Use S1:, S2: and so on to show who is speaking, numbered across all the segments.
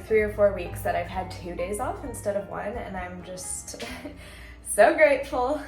S1: like 3 or 4 weeks that I've had 2 days off instead of 1, and I'm just so grateful.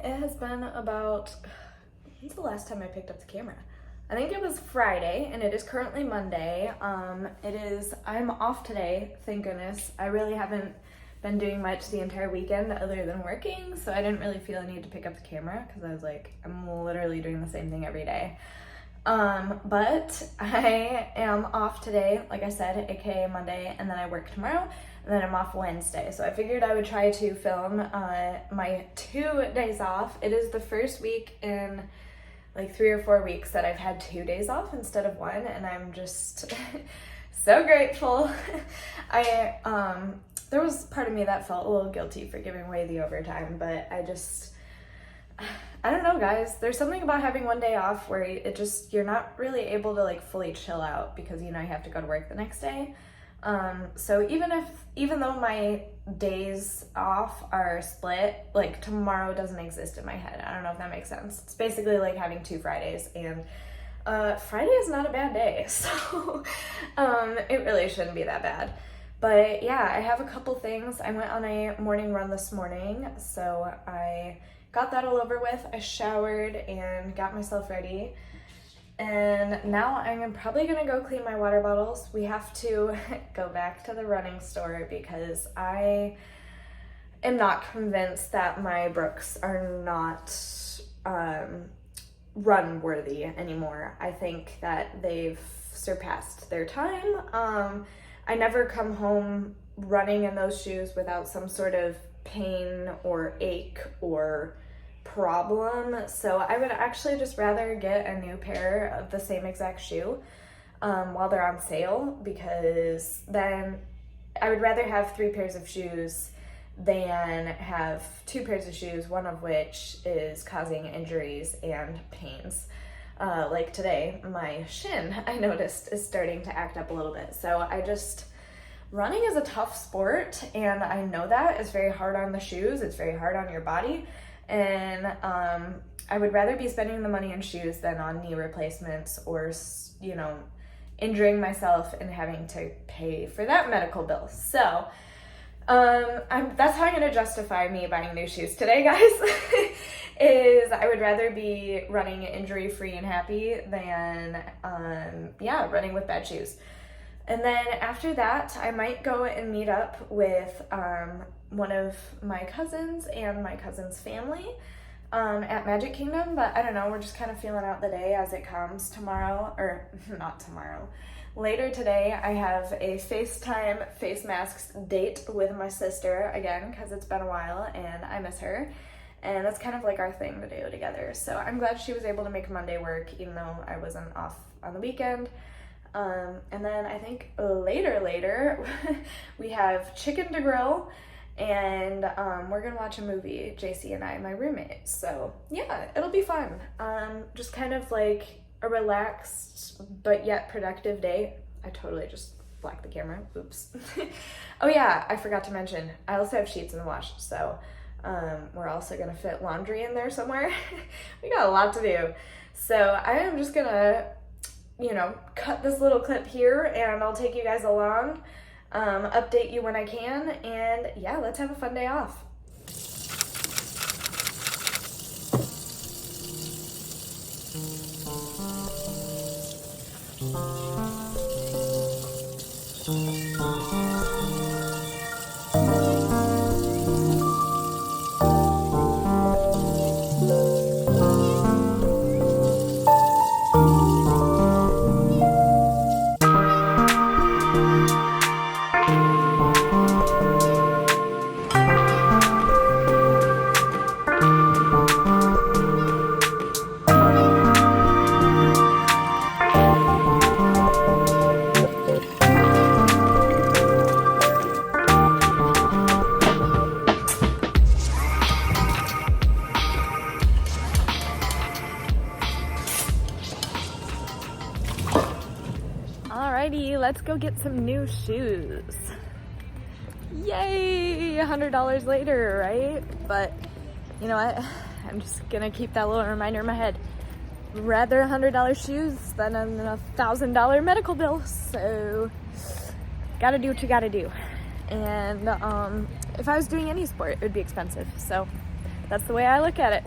S1: It has been about, when's the last time I picked up the camera? I think it was Friday, and it is currently Monday. I'm off today, thank goodness. I really haven't been doing much the entire weekend other than working, so I didn't really feel a need to pick up the camera because I was like, I'm literally doing the same thing every day. But I am off today, like I said, aka Monday, and then I work tomorrow, and then I'm off Wednesday. So I figured I would try to film my 2 days off. It is the first week in like 3 or 4 weeks that I've had 2 days off instead of 1, and I'm just so grateful. There was part of me that felt a little guilty for giving away the overtime, but I don't know, guys. There's something about having 1 day off where you're not really able to like fully chill out because you have to go to work the next day. So even though my days off are split, like tomorrow doesn't exist in my head. I don't know if that makes sense. It's basically like having 2 Fridays, and Friday is not a bad day, so it really shouldn't be that bad. But yeah, I have a couple things. I went on a morning run this morning, so I got that all over with. I showered and got myself ready. And now I'm probably gonna go clean my water bottles. We have to go back to the running store because I am not convinced that my brooks are not run worthy anymore. I think that they've surpassed their time. I never come home running in those shoes without some sort of pain or ache or problem. So I would actually just rather get a new pair of the same exact shoe while they're on sale, because then I would rather have 3 pairs of shoes than have 2 pairs of shoes, one of which is causing injuries and pains. Like today, my shin, I noticed, is starting to act up a little bit. So running is a tough sport, and I know that it's very hard on the shoes, it's very hard on your body, and I would rather be spending the money on shoes than on knee replacements or, you know, injuring myself and having to pay for that medical bill. So that's how I'm gonna justify me buying new shoes today, guys. Is I would rather be running injury-free and happy than running with bad shoes. And then after that, I might go and meet up with one of my cousins and my cousin's family at Magic Kingdom, but I don't know, we're just kind of feeling out the day as it comes. Later today, I have a FaceTime face masks date with my sister again, because it's been a while and I miss her. And that's kind of like our thing to do together. So I'm glad she was able to make Monday work, even though I wasn't off on the weekend. And then I think later, we have chicken to grill, and we're gonna watch a movie, JC and I, my roommate. So yeah, it'll be fun. Just kind of like a relaxed but yet productive day. I totally just blacked the camera, oops. Oh yeah, I forgot to mention, I also have sheets in the wash, so we're also gonna fit laundry in there somewhere. We got a lot to do. So I am just gonna, you know, cut this little clip here, and I'll take you guys along, update you when I can, and yeah, let's have a fun day off. Alrighty, let's go get some new shoes. Yay, $100 later, right? But you know what? I'm just gonna keep that little reminder in my head. Rather $100 shoes than a $1,000 medical bill. So gotta do what you gotta do. And if I was doing any sport, it would be expensive. So that's the way I look at it.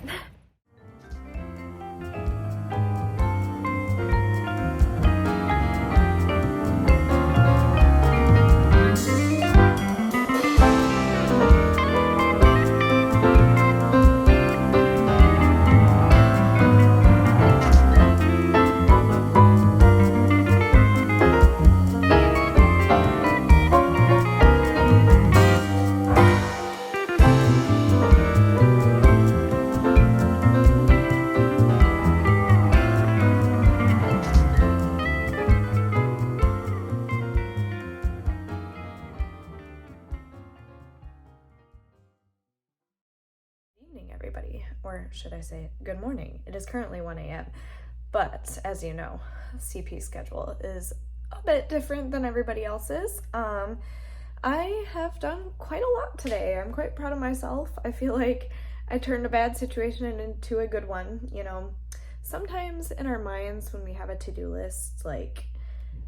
S1: Everybody, or should I say good morning. It is currently 1 a.m. But as you know, CP schedule is a bit different than everybody else's. I have done quite a lot today. I'm quite proud of myself. I feel like I turned a bad situation into a good one. You know, sometimes in our minds when we have a to-do list, like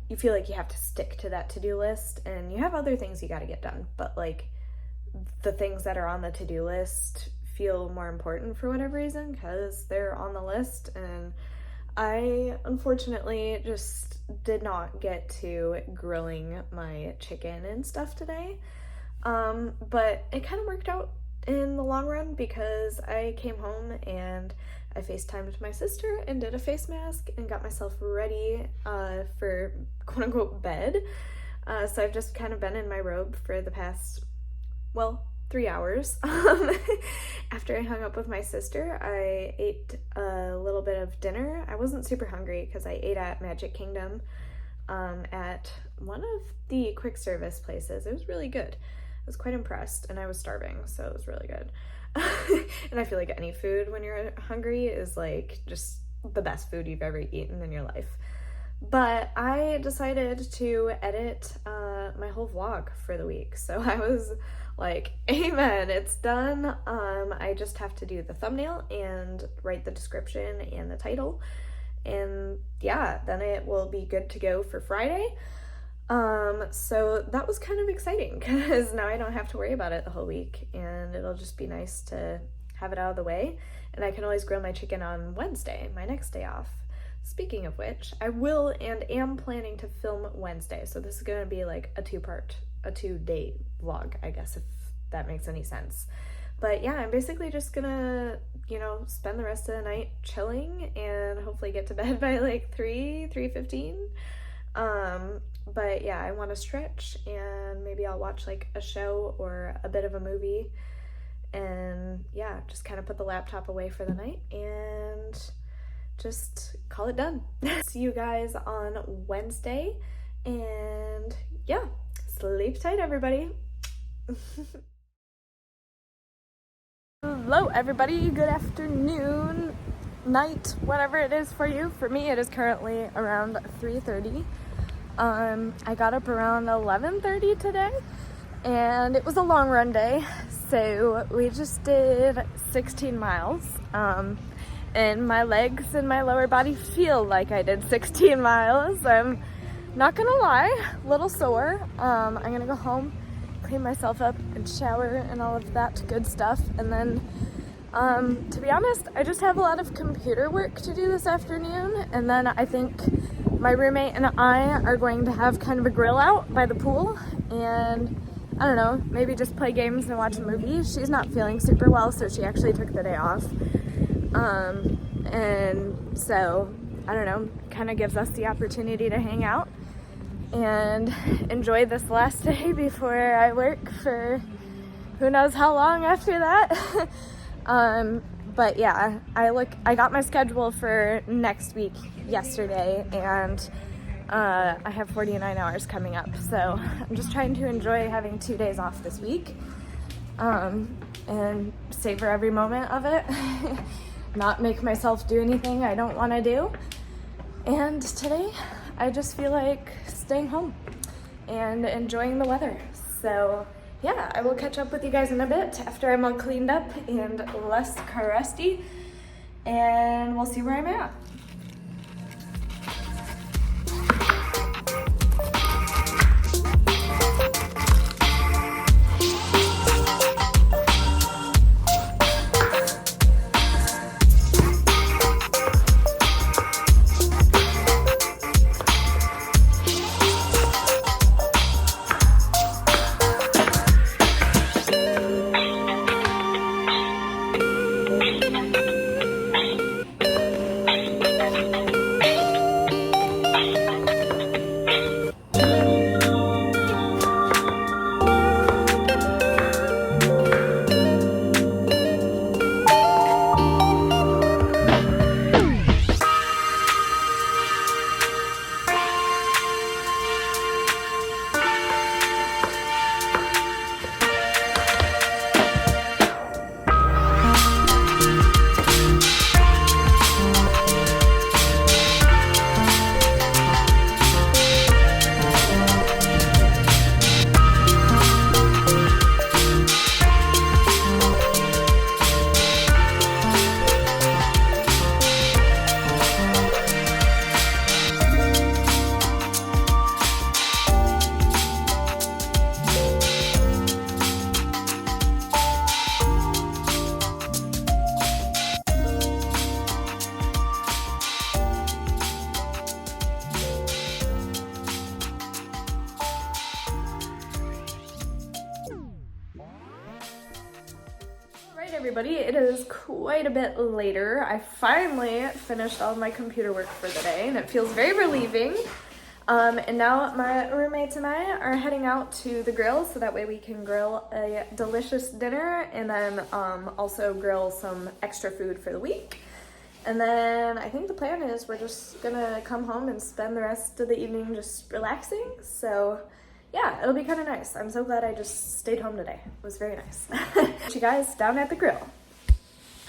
S1: you feel like you have to stick to that to-do list and you have other things you got to get done, but like the things that are on the to-do list feel more important for whatever reason because they're on the list. And I unfortunately just did not get to grilling my chicken and stuff today, but it kind of worked out in the long run because I came home and I FaceTimed my sister and did a face mask and got myself ready for quote-unquote bed. So I've just kind of been in my robe for the past, well, 3 hours. After I hung up with my sister, I ate a little bit of dinner. I wasn't super hungry because I ate at Magic Kingdom at one of the quick service places. It was really good. I was quite impressed, and I was starving, so it was really good. And I feel like any food when you're hungry is like just the best food you've ever eaten in your life. But I decided to edit my whole vlog for the week. So I was like, amen, it's done. I just have to do the thumbnail and write the description and the title. And yeah, then it will be good to go for Friday. So that was kind of exciting because now I don't have to worry about it the whole week, and it'll just be nice to have it out of the way. And I can always grill my chicken on Wednesday, my next day off. Speaking of which, I will and am planning to film Wednesday. So this is going to be like a 2-day vlog, I guess, if that makes any sense. But yeah, I'm basically just gonna, spend the rest of the night chilling and hopefully get to bed by like 3:15. But yeah, I want to stretch, and maybe I'll watch like a show or a bit of a movie, and yeah, just kind of put the laptop away for the night and just call it done. See you guys on Wednesday, and yeah, sleep tight, everybody. Hello, everybody. Good afternoon, night, whatever it is for you. For me, it is currently around 3:30. I got up around 11:30 today, and it was a long run day, so we just did 16 miles, and my legs and my lower body feel like I did 16 miles. I'm not gonna lie, a little sore. I'm gonna go home, clean myself up, and shower, and all of that good stuff, and then to be honest, I just have a lot of computer work to do this afternoon, and then I think my roommate and I are going to have kind of a grill out by the pool, and I don't know, maybe just play games and watch a movie. She's not feeling super well, so she actually took the day off. And so, I don't know, kind of gives us the opportunity to hang out and enjoy this last day before I work for who knows how long after that. But yeah, I got my schedule for next week yesterday, and I have 49 hours coming up, so I'm just trying to enjoy having 2 days off this week, and savor every moment of it. Not make myself do anything I don't want to do. And today I just feel like staying home and enjoying the weather. So yeah, I will catch up with you guys in a bit after I'm all cleaned up and less crusty, and we'll see where I'm at. Everybody, it is quite a bit later. I finally finished all of my computer work for the day, and it feels very relieving. And now my roommates and I are heading out to the grill so that way we can grill a delicious dinner and then also grill some extra food for the week. And then I think the plan is we're just gonna come home and spend the rest of the evening just relaxing. So yeah, it'll be kind of nice. I'm so glad I just stayed home today. It was very nice. You guys down at the grill.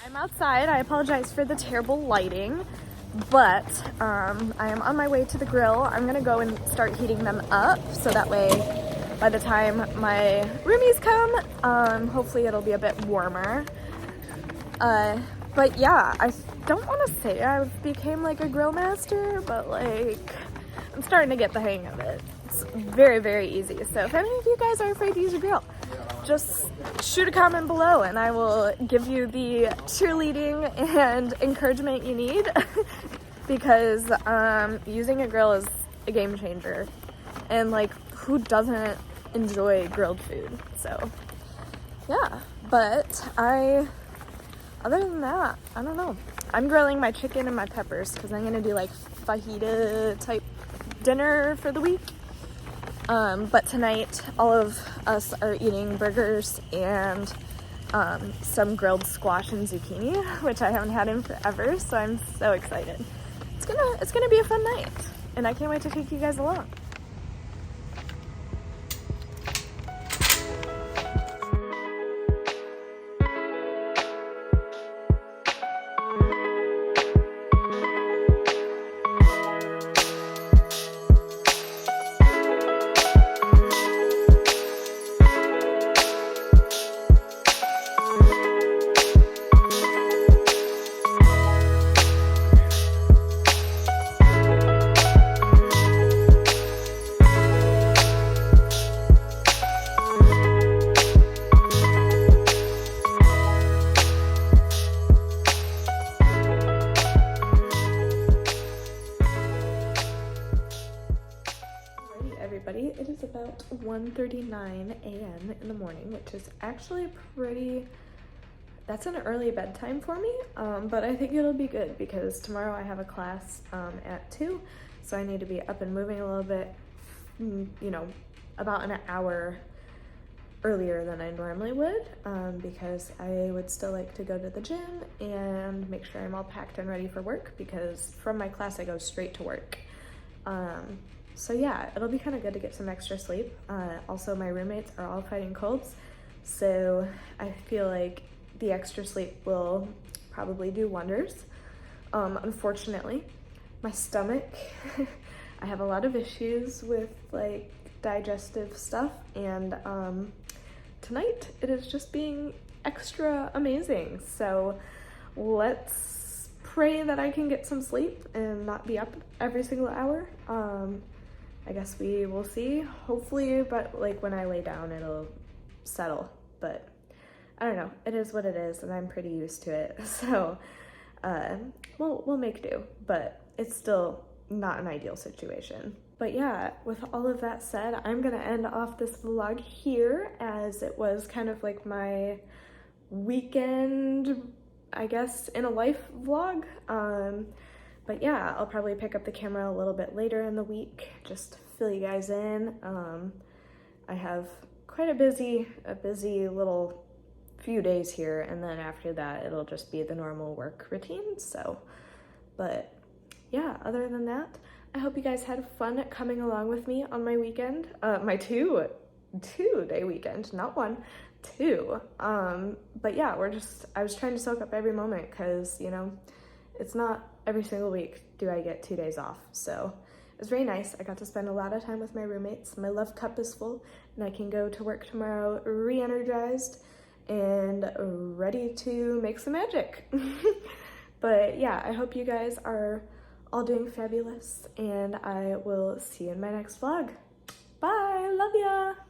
S1: I'm outside. I apologize for the terrible lighting, but I am on my way to the grill. I'm gonna go and start heating them up so that way by the time my roomies come, hopefully it'll be a bit warmer. But yeah, I don't want to say I've became like a grill master, but like I'm starting to get the hang of it. It's very, very easy. So if any of you guys are afraid to use a grill, just shoot a comment below and I will give you the cheerleading and encouragement you need because using a grill is a game changer. And like, who doesn't enjoy grilled food? So yeah, but other than that, I don't know. I'm grilling my chicken and my peppers because I'm gonna do like fajita type dinner for the week. But tonight, all of us are eating burgers and some grilled squash and zucchini, which I haven't had in forever. So I'm so excited. It's gonna be a fun night, and I can't wait to take you guys along. Everybody, it is about 1:39 a.m. in the morning, which is actually that's an early bedtime for me, but I think it'll be good because tomorrow I have a class at 2, so I need to be up and moving a little bit, you know, about an hour earlier than I normally would, because I would still like to go to the gym and make sure I'm all packed and ready for work because from my class I go straight to work. So yeah, it'll be kind of good to get some extra sleep. Also, my roommates are all fighting colds, so I feel like the extra sleep will probably do wonders. Unfortunately, my stomach, I have a lot of issues with like digestive stuff, and tonight it is just being extra amazing. So let's pray that I can get some sleep and not be up every single hour. I guess we will see, hopefully, but like when I lay down, it'll settle, but I don't know. It is what it is, and I'm pretty used to it. So we'll make do, but it's still not an ideal situation. But yeah, with all of that said, I'm gonna end off this vlog here as it was kind of like my weekend, I guess, in a life vlog. But yeah, I'll probably pick up the camera a little bit later in the week just to fill you guys in. I have quite a busy little few days here, and then after that it'll just be the normal work routine. So, but yeah, other than that, I hope you guys had fun coming along with me on my weekend, my two-day weekend, not one, two. But yeah, I was trying to soak up every moment because, you know, it's not every single week do I get 2 days off. So it was very nice. I got to spend a lot of time with my roommates. My love cup is full, and I can go to work tomorrow re-energized and ready to make some magic. But yeah, I hope you guys are all doing fabulous, and I will see you in my next vlog. Bye, love ya!